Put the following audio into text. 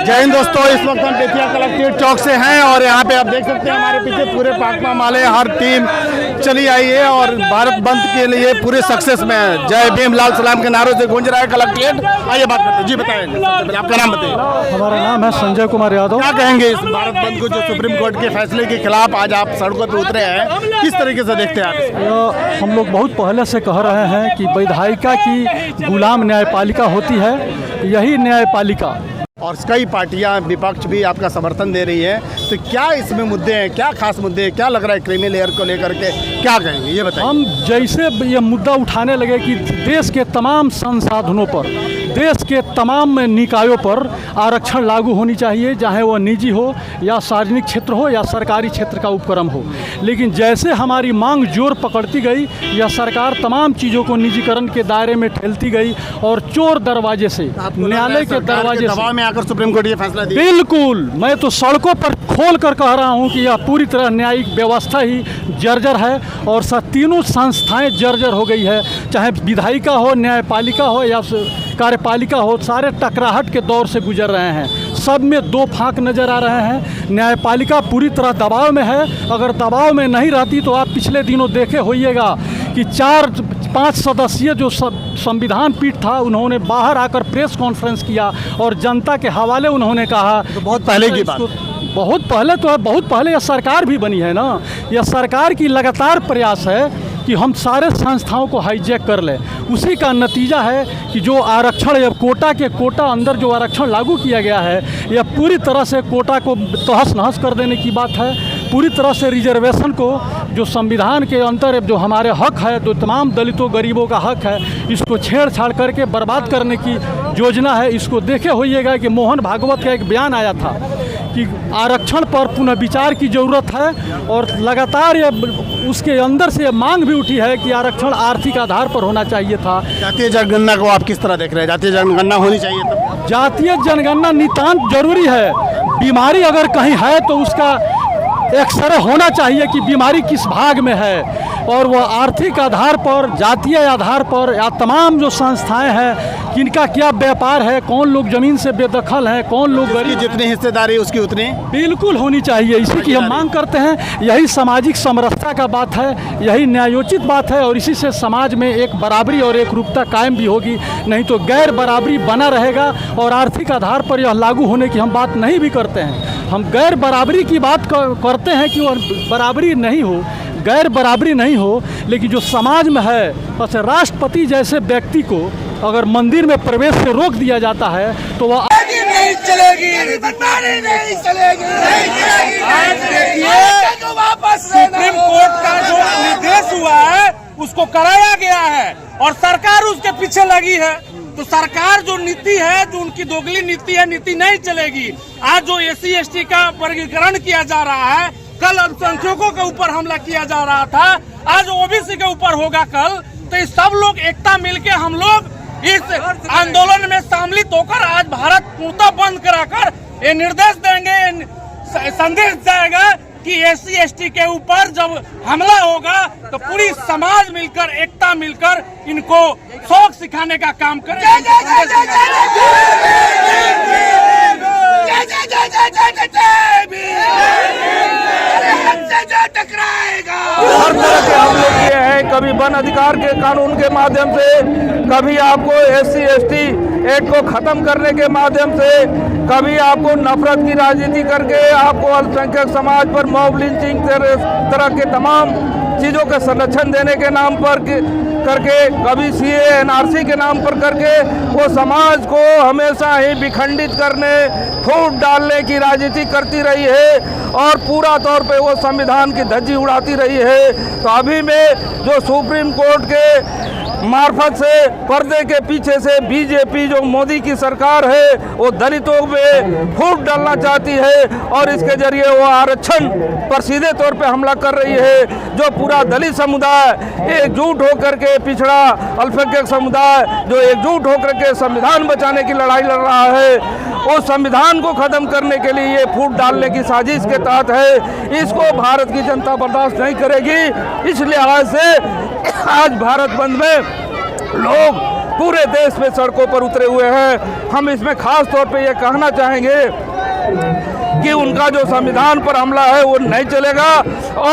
जय हिंद दोस्तों, इस वक्त हम बेतिया कलेक्ट्रेट चौक से हैं और यहाँ पे आप देख सकते हैं हमारे पीछे पूरे पाकमा माले हर टीम चली आई है और भारत बंद के लिए पूरे सक्सेस में है। जय भीम लाल सलाम के नारों से गूंज रहा है कलेक्ट्रेट। आइए बात करते हैं। जी बताएं, आपका नाम बताइए। हमारा नाम है संजय कुमार यादव। क्या कहेंगे इस भारत बंद को, जो सुप्रीम कोर्ट के फैसले के खिलाफ आज आप सड़कों पर उतरे हैं, किस तरीके से देखते हैं आप? हम लोग बहुत पहले से कह रहे हैं कि विधायिका की गुलाम न्यायपालिका होती है, यही न्यायपालिका। और कई पार्टियां विपक्ष भी आपका समर्थन दे रही है, तो क्या इसमें मुद्दे हैं, क्या खास मुद्दे हैं, क्या लग रहा है क्रीमी लेयर को लेकर के, क्या कहेंगे ये बताइए। हम जैसे ये मुद्दा उठाने लगे कि देश के तमाम संसाधनों पर, देश के तमाम निकायों पर आरक्षण लागू होनी चाहिए, चाहे वह निजी हो या सार्वजनिक क्षेत्र हो या सरकारी क्षेत्र का उपक्रम हो। लेकिन जैसे हमारी मांग जोर पकड़ती गई, यह सरकार तमाम चीज़ों को निजीकरण के दायरे में ठेलती गई और चोर दरवाजे से, न्यायालय के दरवाजे से आकर सुप्रीम कोर्ट ये फैसला दिया। बिल्कुल, मैं तो सड़कों पर खोल कर कह रहा हूं कि यह पूरी तरह न्यायिक व्यवस्था ही जर्जर है और तीनों संस्थाएं जर्जर हो गई है। चाहे विधायिका हो, न्यायपालिका हो या कार्यपालिका हो, सारे टकराहट के दौर से गुजर रहे हैं। सब में दो फाक नज़र आ रहे हैं। न्यायपालिका पूरी तरह दबाव में है। अगर दबाव में नहीं रहती तो आप पिछले दिनों देखे होइएगा कि 4-5 सदस्यीय जो संविधान पीठ था, उन्होंने बाहर आकर प्रेस कॉन्फ्रेंस किया और जनता के हवाले उन्होंने कहा। तो बहुत पहले की बात, बहुत पहले तो है, बहुत पहले यह सरकार भी बनी है ना। यह सरकार की लगातार प्रयास है कि हम सारे संस्थाओं को हाईजैक कर लें। उसी का नतीजा है कि जो आरक्षण या कोटा अंदर जो आरक्षण लागू किया गया है, यह पूरी तरह से कोटा को तहस नहस कर देने की बात है। पूरी तरह से रिजर्वेशन को, जो संविधान के अंतर जो हमारे हक है, जो तमाम दलितों गरीबों का हक है, इसको छेड़छाड़ करके बर्बाद करने की योजना है। इसको देखे होइएगा कि मोहन भागवत का एक बयान आया था कि आरक्षण पर पुनः विचार की ज़रूरत है और लगातार ये उसके अंदर से मांग भी उठी है कि आरक्षण आर्थिक आधार पर होना चाहिए था। जातीय जनगणना को आप किस तरह देख रहे हैं? जातीय जनगणना होनी चाहिए तब? जातीय जनगणना नितांत जरूरी है। बीमारी अगर कहीं है तो उसका एक्सरे होना चाहिए कि बीमारी किस भाग में है, और वह आर्थिक आधार पर, जातीय आधार पर या तमाम जो संस्थाएं हैं, किनका क्या व्यापार है, कौन लोग ज़मीन से बेदखल हैं, कौन लोग गरीब, जितनी हिस्सेदारी उसकी उतनी बिल्कुल होनी चाहिए। इसी की हम मांग करते हैं। यही सामाजिक समरसता का बात है, यही न्यायोचित बात है और इसी से समाज में एक बराबरी और एक रूपता कायम भी होगी। नहीं तो गैर बराबरी बना रहेगा और आर्थिक आधार पर यह लागू होने की हम बात नहीं भी करते हैं। हम गैर बराबरी की बात करते हैं कि वह बराबरी नहीं हो, गैर बराबरी नहीं हो, लेकिन जो समाज में है, बस राष्ट्रपति जैसे व्यक्ति को अगर मंदिर में प्रवेश से रोक दिया जाता है तो वह नहीं चलेगी, नहीं चलेगी। सुप्रीम कोर्ट का जो निर्देश हुआ है उसको कराया गया है और सरकार उसके पीछे लगी है। तो सरकार जो नीति है, जो उनकी दोगली नीति है, नीति नहीं चलेगी। आज जो SC/ST का वर्गीकरण किया जा रहा है, कल अल्पसंख्यकों के ऊपर हमला किया जा रहा था, आज OBC के ऊपर होगा कल। तो ये सब लोग एकता मिलके हम लोग इस आंदोलन में सम्मिलित होकर आज भारत पूर्णतः बंद कराकर ये निर्देश देंगे, संदेश जाएगा कि SC/ST के ऊपर जब हमला होगा तो पूरी समाज मिलकर, एकता मिलकर इनको शौक सिखाने का काम करें। हर तरह के हमले किए हैं, कभी वन अधिकार के कानून के माध्यम से, कभी आपको SC/ST एक्ट को खत्म करने के माध्यम से, कभी आपको नफरत की राजनीति करके आपको अल्पसंख्यक समाज पर मॉब लिंचिंग तरह के तमाम चीज़ों के संरक्षण देने के नाम पर करके, कभी CAA NRC के नाम पर करके वो समाज को हमेशा ही विखंडित करने, फूट डालने की राजनीति करती रही है और पूरा तौर पे वो संविधान की धज्जी उड़ाती रही है। तो अभी में जो सुप्रीम कोर्ट के मार्फत से, पर्दे के पीछे से बीजेपी जो मोदी की सरकार है, वो दलितों में फूट डालना चाहती है और इसके जरिए वो आरक्षण पर सीधे तौर पे हमला कर रही है। जो पूरा दलित समुदाय एकजुट होकर के, पिछड़ा अल्पसंख्यक समुदाय जो एकजुट होकर के संविधान बचाने की लड़ाई लड़ रहा है, उस संविधान को खत्म करने के लिए ये फूट डालने की साजिश के तहत है। इसको भारत की जनता बर्दाश्त नहीं करेगी। इस लिहाज से आज भारत बंद में लोग पूरे देश में सड़कों पर उतरे हुए हैं। हम इसमें खास तौर पे ये कहना चाहेंगे कि उनका जो संविधान पर हमला है वो नहीं चलेगा। और